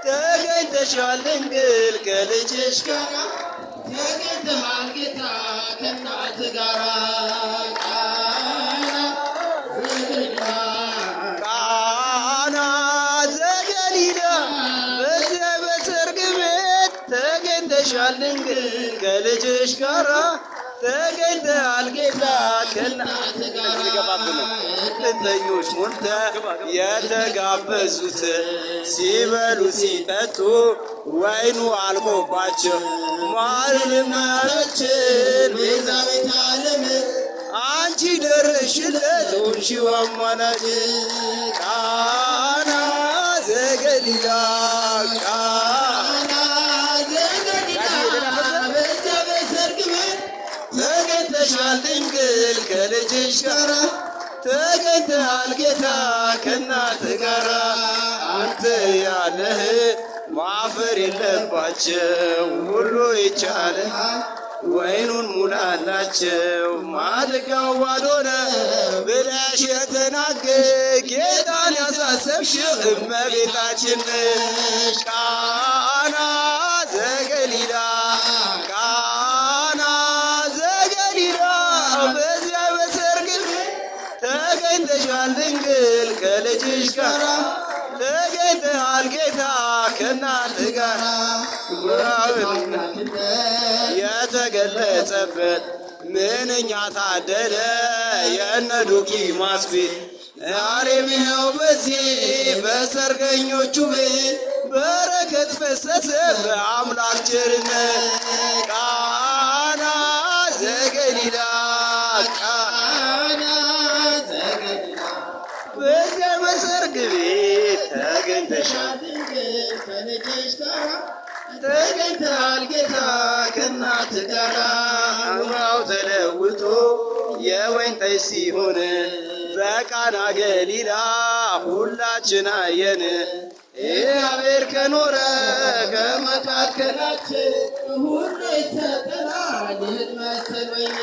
ተገኝተሻል ድንግል ከልጅሽ ጋር ተገኝተሃል ጌታ ከእናት ጋር ቃና ዘገሊላ በዚያ በሰርግ ቤት ተገኝተሻል ድንግል ከልጅሽ ጋር ተገኝተሃል ጌታ ከእናት ጋር እልፍኞች ሞልተ የተጋበዙት ሲበሉ ሲጠጡ ወይኑ አልቆባቸው ማርልማችን ቤዛዊተ ዓለም አንቺ ደረሽለት ሆንሽው አማላጅ ቃና ዘገሊላ ቃና ዘገሊላ በዚያ በሰርግ ቤት ተገኝተሻል ድንግል ከልጅሽ ጋር ተገኝተሃል ጌታ ከእናት ጋር አንተ ያለህ ማፈር የለባቸው ሁሉ ይቻልሃል ወይኑን ሙላላቸው ማድጋው ባዶ ነው ብለሽ የተናገር ጌታን ያሳሰብሽ እመቤታችን ቃና ዘገሊላ ቃና ዘገሊላ በዚያ በሰርግ ተገኝተሻል ድንግል ከልጅሽ ጋር ተገኝተሃል ጌታ ከእናት ጋር የተገለጸበት ምንኛ ታደለ የነ ዶኪማስ ቤት ዛሬም ይኸው በዚህ በሰርገኞቹ ቤት በረከት ፈሰሰ በአምላክ ቸርነት ቃና ዘገሊላ ቃና ዘገሊላ በዚያ በሰርግ ቤት ተገኝተሻል ከልጅሽ ጋር ተገኝተሃል ጌታ ከእናት ጋር አምራው ተለውጦ የወይን ጠጅ ሲሆን በቃና ገሊላ ሁላችን አየን እግዚአብሔር ከኖረ ከመካከላችን ሁሉ ይሰጠናል ይህን መሰል ወይን